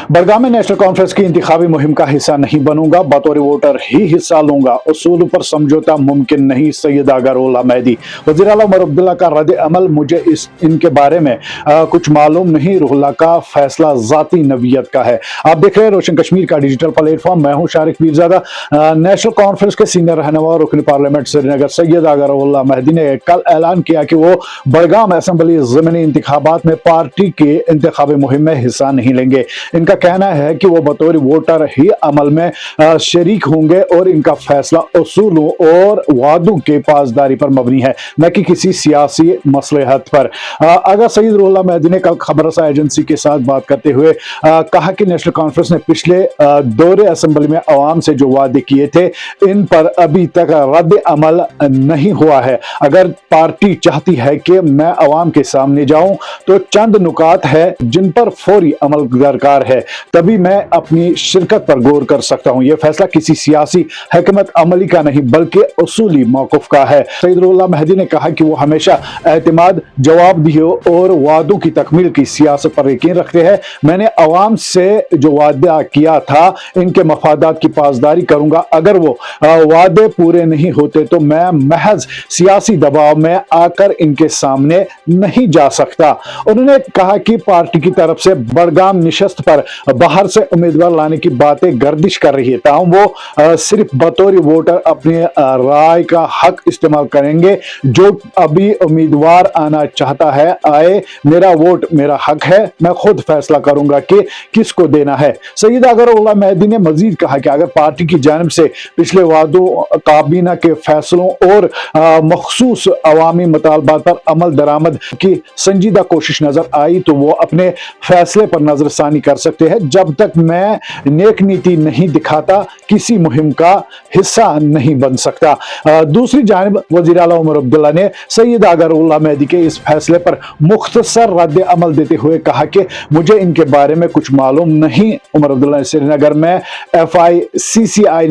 बड़गाम में national conference की इंतखाबी मुहिम का हिस्सा नहीं बनूंगा, बतौर वोटर ही हिस्सा लूंगा। उसूलों पर समझौता मुमकिन नहीं, सैयद अगरुल्लाह मेहदी। वज़ीर आला उमर अब्दुल्ला का रद्द अमल, मुझे इनके बारे में कुछ मालूम नहीं। रुहुल्लाह का फैसला ज़ाती नवीयत का है। आप देख रहे हैं रोशन कश्मीर का डिजिटल प्लेटफॉर्म। मैं हूं शारिक पीरज़ादा। नेशनल कॉन्फ्रेंस के सीनियर रहनुमा रुकन पार्लियामेंट श्रीनगर सैयद अगरुल्लाह मेहदी ने कल ऐलान किया कि वो बड़गाम असेंबली ज़मीनी इंतखाबात में पार्टी के इंतखाबी मुहिम में हिस्सा नहीं लेंगे। इनका कहना है कि वो बतौर वोटर ही अमल में शरीक होंगे और इनका फैसला उसूलों और वादों के पासदारी पर मबनी है, न कि किसी सियासी मसलहत पर। अगर सैयद रुहुल्लाह मेहदी ने कल खबरसां एजेंसी के साथ बात करते हुए कहा कि नेशनल कॉन्फ्रेंस ने पिछले दौरे असेंबली में अवाम से जो वादे किए थे, इन पर अभी तक रद्द अमल नहीं हुआ है। अगर पार्टी चाहती है कि मैं अवाम के सामने जाऊं तो चंद नुकात है जिन पर फौरी अमल दरकार है, तभी मैं अपनी शिरकत पर गौर कर सकता हूं। यह फैसला किसी सियासी हिकमत अमली का नहीं बल्कि उसूली मौक़िफ़ का है। सैयद रुहुल्लाह मेहदी ने कहा कि वो हमेशा एतमाद, जवाबदेही और वादों की तकमील की सियासत पर यकीन रखते हैं। मैंने अवाम से जो वादा किया था, इनके मफादात की पासदारी करूंगा। अगर वो वादे पूरे नहीं होते तो मैं महज सियासी दबाव में आकर इनके सामने नहीं जा सकता। उन्होंने कहा कि पार्टी की तरफ से बड़गाम निशस्त पर बाहर से उम्मीदवार लाने की बातें गर्दिश कर रही है, ताहम वो सिर्फ बतौर वोटर अपनी राय का हक इस्तेमाल करेंगे। जो अभी उम्मीदवार आना चाहता है आए, मेरा वोट मेरा हक है, मैं खुद फैसला करूंगा कि किसको देना है। सैयद अगरुल्लाह मेहदी ने मजीद कहा कि अगर पार्टी की जानिब से पिछले वादों, काबीना के फैसलों और मखसूस अवामी मुतालबात पर अमल दरामद की संजीदा कोशिश नजर आई तो वो अपने फैसले पर नजरसानी कर सकते हैं। जब तक मैं नेक नीति नहीं दिखाता, किसी मुहिम का हिस्सा नहीं बन सकता। दूसरी जानिब वज़ीर आला उमर अब्दुल्ला ने सैयद अगरुल्लाह मेहदी के इस फैसले पर मुख्तसर रद्द अमल देते हुए कहा कि मुझे इनके बारे में कुछ मालूम नहीं। उमर अब्दुल्ला ने श्रीनगर में FICCI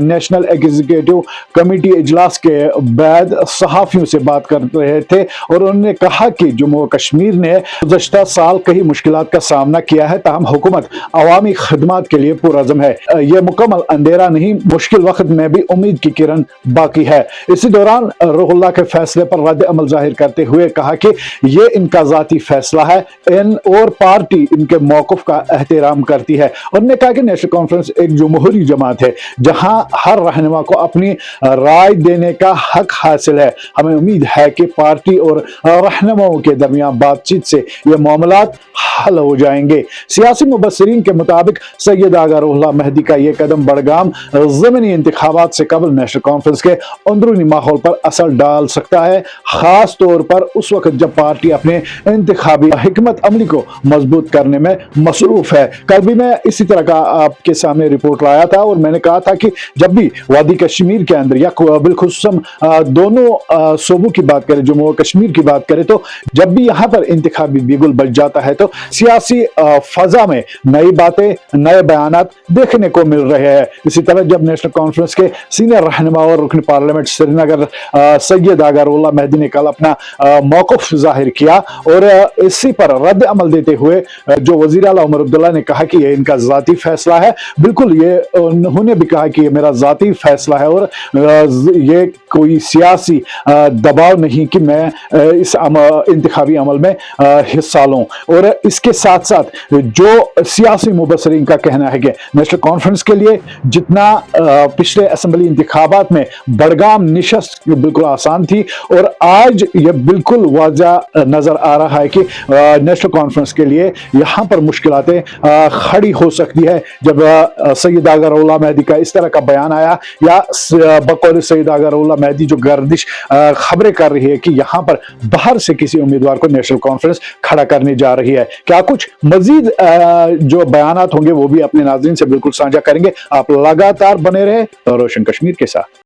नेशनल एग्जीक्यूटिव कमेटी इजलास के बाद सहाफियों से बात कर रहे थे और उन्होंने कहा कि जम्मू और कश्मीर ने गुज़श्ता साल कई मुश्किलात का सामना किया है, ताहम हुकूमत अवामी खदमात के लिए पुरअज़्म है। यह मुकम्मल अंधेरा नहीं, मुश्किल वक्त में भी उम्मीद की किरण बाकी है। इसी दौरान रुहुल्लाह के फैसले पर रद्द अमल जाहिर करते हुए कहा कि यह इनका ज़ाती फैसला है और पार्टी इनके मौक़िफ़ का एहतराम करती है। उन्होंने कहा कि नेशनल कॉन्फ्रेंस एक जमहूरी जमात है जहां हर रहनुमा को अपनी राय देने का हक हासिल है। हमें उम्मीद है कि पार्टी और रहनुमाओं के दरमियान बातचीत से ये मामलात हल हो जाएंगे। सियासी मुबस्सिरीन के मुताबिक सैयद अगरुल्लाह मेहदी का यह कदम बड़गाम ज़मीनी इंतखाबात से कबल नेशनल कॉन्फ्रेंस के अंदरूनी माहौल पर असर डाल सकता है, खास तौर पर उस वक्त जब पार्टी अपने इंतखाबी हिकमत अमली को मजबूत करने में मसरूफ है। कल भी मैं इसी तरह का आपके सामने रिपोर्ट लाया था और मैंने कहा था कि जब भी वादी कश्मीर के अंदर या बिलखुसूस दोनों सूबों की बात करें, जम्मू और कश्मीर की बात करें, तो जब भी यहाँ पर इंतखाबी बिगुल बज जाता है तो सियासी फजा में नई बातें, नए बयानात देखने को मिल रहे हैं। इसी तरह जब नेशनल कॉन्फ्रेंस के सीनियर रहनुमा और रुकन पार्लियामेंट श्रीनगर सैयद अगरुल्लाह मेहदी ने कल अपना मौक़िफ़ जाहिर किया और इसी पर रद्द अमल देते हुए जो वज़ीर आला उमर अब्दुल्ला ने कहा कि यह इनका ज़ाती फैसला है। बिल्कुल, ये उन्होंने भी कहा कि ये मेरा ज़ाती फैसला है और ये कोई सियासी दबाव नहीं कि मैं इस इंतखाबी अमल में हिस्सा लूं। और इसके साथ साथ जो सियासी मुबस्सिरीन का कहना है कि नेशनल कॉन्फ्रेंस के लिए जितना पिछले असेंबली इंतखाबात में बड़गाम निशस्त बिल्कुल आसान थी और आज ये बिल्कुल वाज़ह नजर आ रहा है कि नेशनल कॉन्फ्रेंस के लिए यहाँ पर मुश्किलातें खड़ी हो सकती है। जब सैयद अगरुल्लाह मेहदी का इस तरह का बयान आया या बकौल सैयद अगरुल्लाह मेहदी जो गर्दिश खबरें कर रही है कि यहाँ पर बाहर से किसी उम्मीदवार को नेशनल कॉन्फ्रेंस खड़ा करने जा रही है, क्या कुछ मजीद जो बयानात होंगे वो भी अपने नाज़रीन से बिल्कुल साझा करेंगे। आप लगातार बने रहे रोशन कश्मीर के साथ।